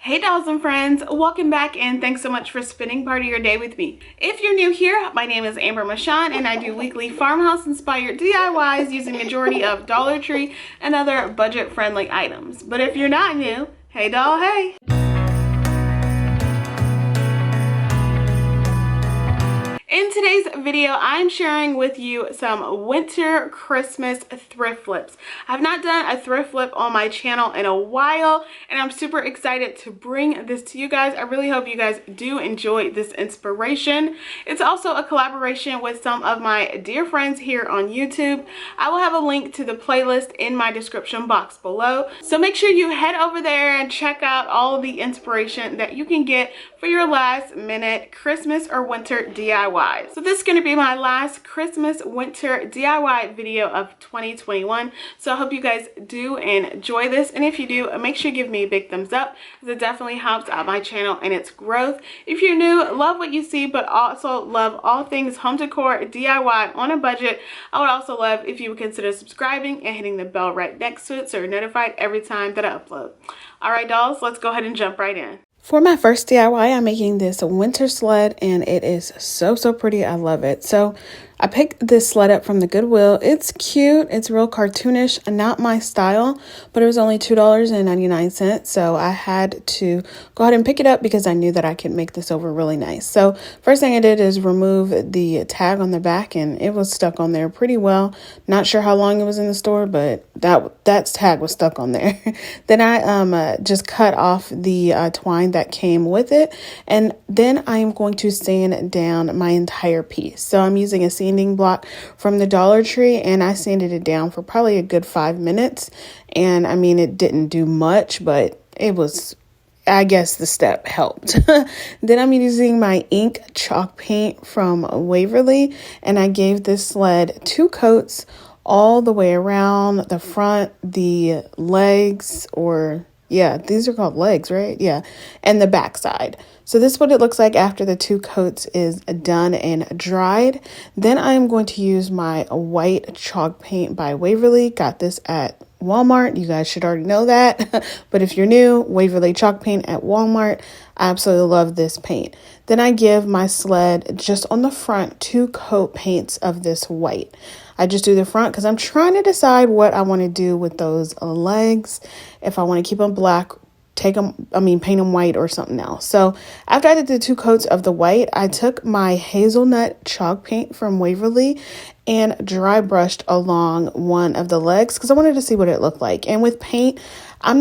Hey dolls and friends, welcome back and thanks so much for spending part of your day with me. If you're new here, my name is Amber Michon and I do weekly farmhouse inspired DIYs using majority of Dollar Tree and other budget friendly items. But if you're not new, hey doll, hey! In today's video, I'm sharing with you some winter Christmas thrift flips. I've not done a thrift flip on my channel in a while, and I'm super excited to bring this to you guys. I really hope you guys do enjoy this inspiration. It's also a collaboration with some of my dear friends here on YouTube. I will have a link to the playlist in my description box below. So make sure you head over there and check out all of the inspiration that you can get for your last minute Christmas or winter DIY. So this is going to be my last Christmas winter DIY video of 2021. So I hope you guys do enjoy this. And if you do, make sure you give me a big thumbs up, because it definitely helps out my channel and its growth. If you're new, love what you see, but also love all things home decor, DIY on a budget, I would also love if you would consider subscribing and hitting the bell right next to it so you're notified every time that I upload. All right, dolls, let's go ahead and jump right in. For my first DIY, I'm making this winter sled, and it is so pretty. I love it. So I picked this sled up from the Goodwill. It's cute. It's real cartoonish, not my style, but it was only $2.99. So I had to go ahead and pick it up because I knew that I could make this over really nice. So first thing I did is remove the tag on the back, and it was stuck on there pretty well. Not sure how long it was in the store, but that tag was stuck on there. Then I just cut off the twine that came with it, and then I am going to sand down my entire piece. So I'm using a sanding block from the Dollar Tree, and I sanded it down for probably a good 5 minutes. And I mean, it didn't do much, but it was, I guess the step helped. Then I'm using my ink chalk paint from Waverly, and I gave this sled 2 coats all the way around the front, the legs, or yeah, these are called legs, right? Yeah. And the back side. So this is what it looks like after the 2 coats is done and dried. Then I'm going to use my white chalk paint by Waverly. Got this at Walmart. You guys should already know that. But if you're new, Waverly chalk paint at Walmart. I absolutely love this paint. Then I give my sled just on the front 2 coat paints of this white. I just do the front because I'm trying to decide what I want to do with those legs. If I want to keep them black, paint them white or something else. So after I did the 2 coats of the white, I took my hazelnut chalk paint from Waverly and dry brushed along one of the legs because I wanted to see what it looked like. And with paint, I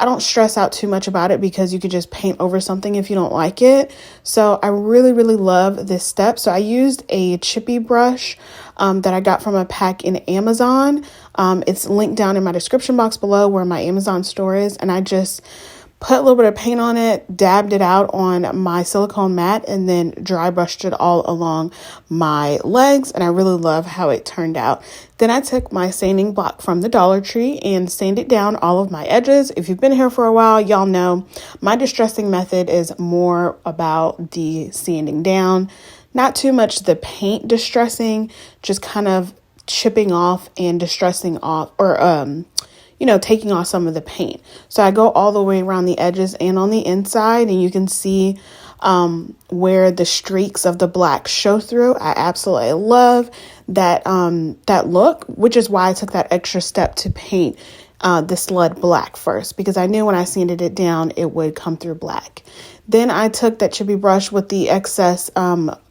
don't stress out too much about it because you could just paint over something if you don't like it. So I really love this step. So I used a chippy brush that I got from a pack in Amazon. It's linked down in my description box below where my Amazon store is. And I just put a little bit of paint on it, dabbed it out on my silicone mat, and then dry brushed it all along my legs. And I really love how it turned out. Then I took my sanding block from the Dollar Tree and sanded down all of my edges. If you've been here for a while, y'all know my distressing method is more about the sanding down. Not too much the paint distressing, just kind of chipping off and distressing off, or taking off some of the paint. So I go all the way around the edges and on the inside, and you can see where the streaks of the black show through. I absolutely love that look, which is why I took that extra step to paint the sled black first, because I knew when I sanded it down, it would come through black. Then I took that chippy brush with the excess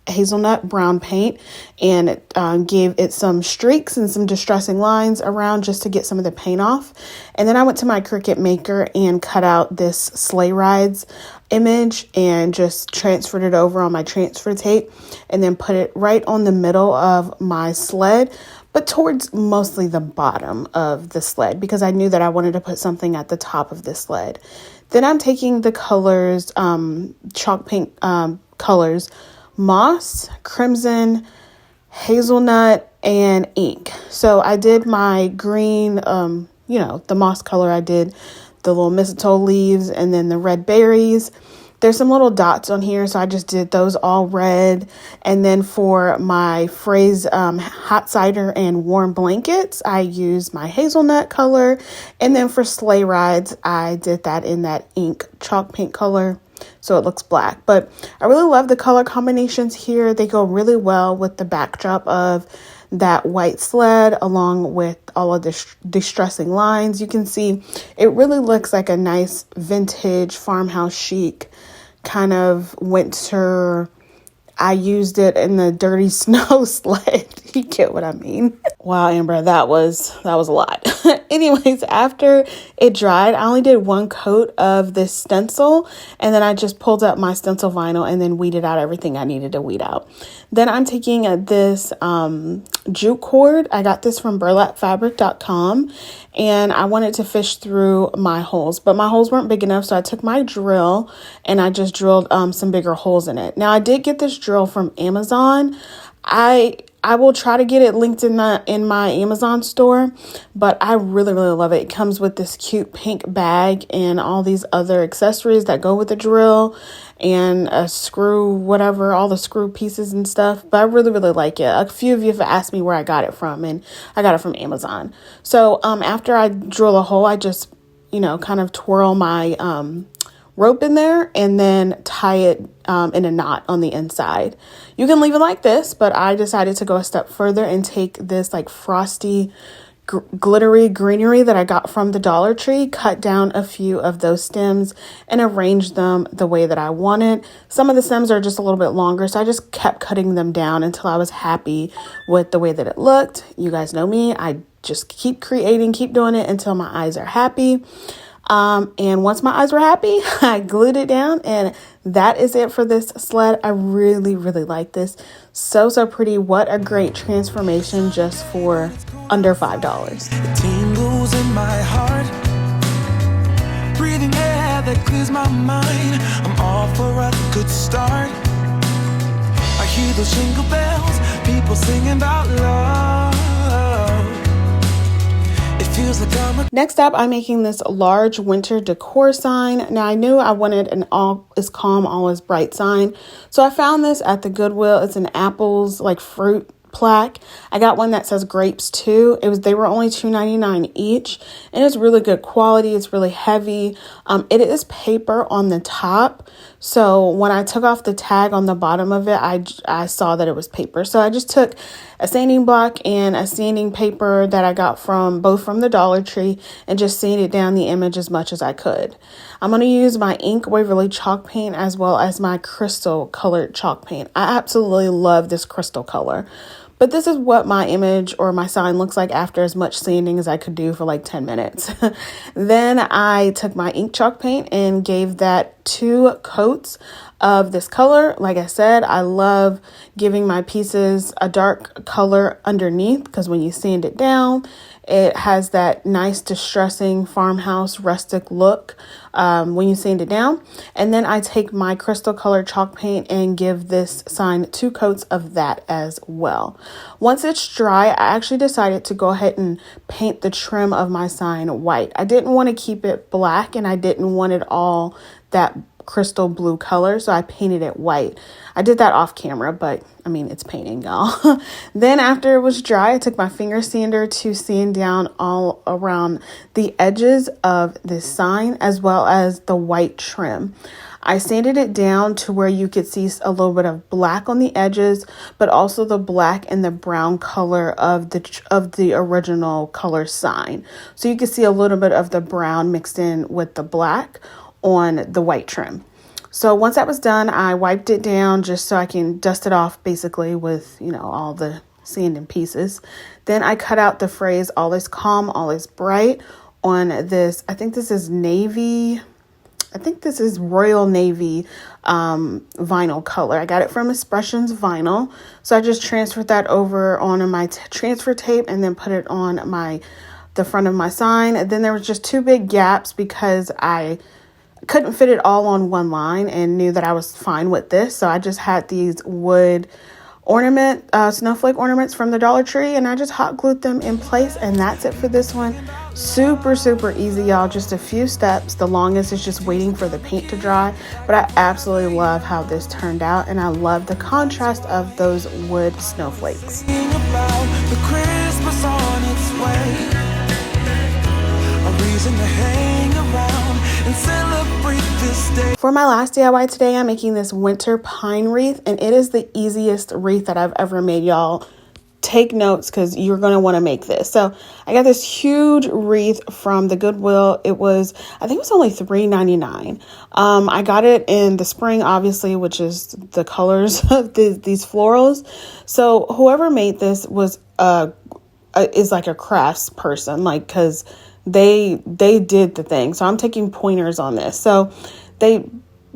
hazelnut brown paint and gave it some streaks and some distressing lines around just to get some of the paint off. And then I went to my Cricut Maker and cut out this sleigh rides image and just transferred it over on my transfer tape and then put it right on the middle of my sled, but towards mostly the bottom of the sled because I knew that I wanted to put something at the top of the sled. Then I'm taking the colors, chalk paint colors, moss, crimson, hazelnut, and ink. So I did my green, the moss color. I did the little mistletoe leaves and then the red berries. There's some little dots on here, so I just did those all red. And then for my phrase hot cider and warm blankets, I used my hazelnut color. And then for sleigh rides, I did that in that ink chalk paint color, so it looks black. But I really love the color combinations here. They go really well with the backdrop of that white sled, along with all of the distressing lines. You can see it really looks like a nice vintage farmhouse chic kind of winter. I used it in the dirty snow sled. You get what I mean? Wow, Amber, that was a lot. Anyways, after it dried, I only did one coat of this stencil, and then I just pulled up my stencil vinyl and then weeded out everything I needed to weed out. Then I'm taking this jute cord. I got this from burlapfabric.com, and I wanted to fish through my holes, but my holes weren't big enough, so I took my drill and I just drilled some bigger holes in it. Now, I did get this drill from Amazon. I will try to get it linked in my Amazon store, but I really love it. It comes with this cute pink bag and all these other accessories that go with the drill and a screw, whatever, all the screw pieces and stuff. But I really like it. A few of you have asked me where I got it from, and I got it from Amazon. So after I drill a hole, I just, kind of twirl my rope in there and then tie it in a knot on the inside. You can leave it like this, but I decided to go a step further and take this like frosty glittery greenery that I got from the Dollar Tree, cut down a few of those stems and arrange them the way that I wanted. Some of the stems are just a little bit longer, so I just kept cutting them down until I was happy with the way that it looked. You guys know me. I just keep creating, keep doing it until my eyes are happy. And once my eyes were happy, I glued it down, and that is it for this sled. I really like this. So pretty. What a great transformation just for under $5. It tingles in my heart, breathing air that clears my mind. I'm all for a good start. I hear those jingle bells, people singing about love. Next up, I'm making this large winter decor sign. Now, I knew I wanted an all is calm, all is bright sign. So I found this at the Goodwill. It's an apples, like fruit plaque. I got one that says grapes too. They were only $2.99 each, and it's really good quality. It's really heavy. It is paper on the top, so when I took off the tag on the bottom of it, I saw that it was paper. So I just took a sanding block and a sanding paper that I got both from the Dollar Tree and just sanded down the image as much as I could. I'm going to use my ink Waverly chalk paint as well as my crystal colored chalk paint. I absolutely love this crystal color. But this is what my image or my sign looks like after as much sanding as I could do for like 10 minutes. Then I took my ink chalk paint and gave that 2 coats of this color. Like I said, I love giving my pieces a dark color underneath because when you sand it down, it has that nice distressing farmhouse rustic look when you sand it down. And then I take my crystal colored chalk paint and give this sign 2 coats of that as well. Once it's dry, I actually decided to go ahead and paint the trim of my sign white. I didn't want to keep it black, and I didn't want it all that crystal blue color, so I painted it white. I did that off camera, but I mean, it's painting, y'all. Then after it was dry, I took my finger sander to sand down all around the edges of this sign as well as the white trim. I sanded it down to where you could see a little bit of black on the edges, but also the black and the brown color of the original color sign. So you could see a little bit of the brown mixed in with the black on the white trim. So once that was done, I wiped it down just so I can dust it off basically with, all the sand and pieces. Then I cut out the phrase all is calm, all is bright on this. I think this is Royal Navy vinyl color. I got it from Expressions Vinyl. So I just transferred that over onto my transfer tape and then put it on the front of my sign. And then there was just 2 big gaps because I couldn't fit it all on one line and knew that I was fine with this. So I just had these wood snowflake ornaments from the Dollar Tree, and I just hot glued them in place, and that's it for this one. Super easy, y'all. Just a few steps. The longest is just waiting for the paint to dry, but I absolutely love how this turned out, and I love the contrast of those wood snowflakes. For my last DIY today, I'm making this winter pine wreath, and it is the easiest wreath that I've ever made, y'all. Take notes because you're going to want to make this. So I got this huge wreath from the Goodwill. I think it was only $3.99. I got it in the spring, obviously, which is the colors of these florals. So whoever made this is like a crafts person, like, because they did the thing. So I'm taking pointers on this. So they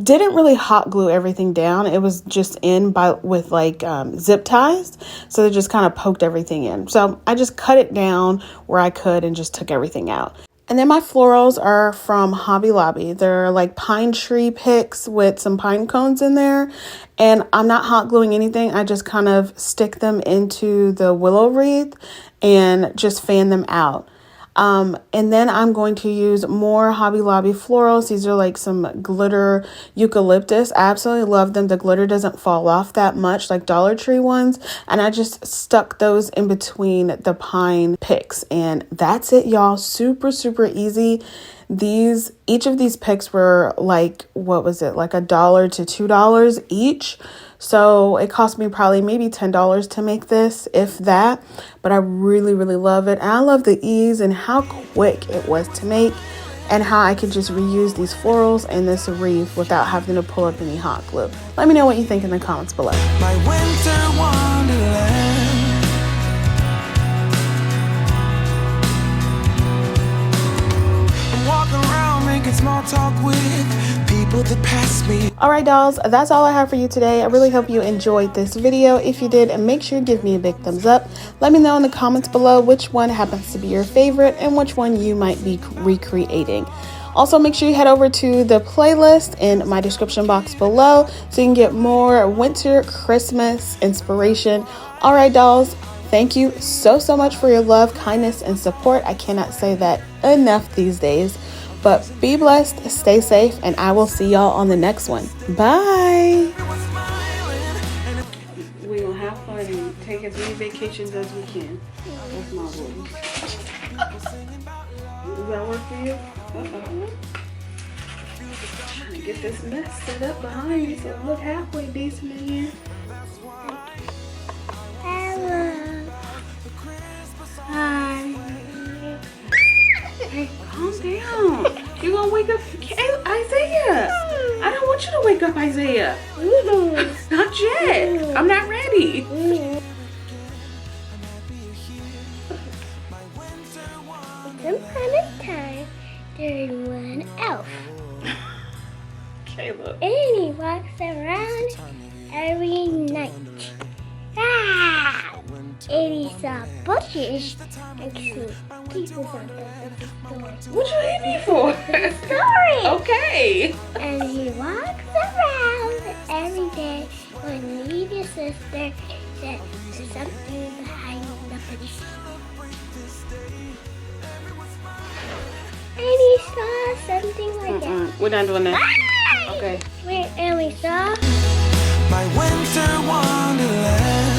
didn't really hot glue everything down. It was just with like zip ties. So they just kind of poked everything in. So I just cut it down where I could and just took everything out. And then my florals are from Hobby Lobby. They're like pine tree picks with some pine cones in there. And I'm not hot gluing anything. I just kind of stick them into the willow wreath and just fan them out. And then I'm going to use more Hobby Lobby florals. These are like some glitter eucalyptus. I absolutely love them. The glitter doesn't fall off that much like Dollar Tree ones. And I just stuck those in between the pine picks. And that's it, y'all. Super easy. Each of these picks were like, what was it? Like $1 to $2 each. So it cost me probably maybe $10 to make this, if that. But I really love it. And I love the ease and how quick it was to make, and how I could just reuse these florals and this wreath without having to pull up any hot glue. Let me know what you think in the comments below. My winter wonderland. I'm walking around making small talk with people that pass me. Alright, dolls, that's all I have for you today. I really hope you enjoyed this video. If you did, make sure you give me a big thumbs up. Let me know in the comments below which one happens to be your favorite and which one you might be recreating. Also, make sure you head over to the playlist in my description box below so you can get more winter Christmas inspiration. Alright, dolls, thank you so much for your love, kindness, and support. I cannot say that enough these days. But be blessed, stay safe, and I will see y'all on the next one. Bye. We're going to have fun and take as many vacations as we can. That's my rule. Does that work for you? Trying to get this mess set up behind me so it look halfway decent in here. Hello. Hi. Hey, calm down. You're gonna wake up Isaiah. I don't want you to wake up Isaiah. Not yet. I'm not ready. Once upon a time, there was one elf. Caleb. And he walks around every night. And he saw bushes and people on the story. What you hit me for? Story! Okay. And he walks around every day when he and his sister said there's something behind the bushes. And he saw something like that. We're not doing that. Bye! Okay. And we saw My winter wonderland.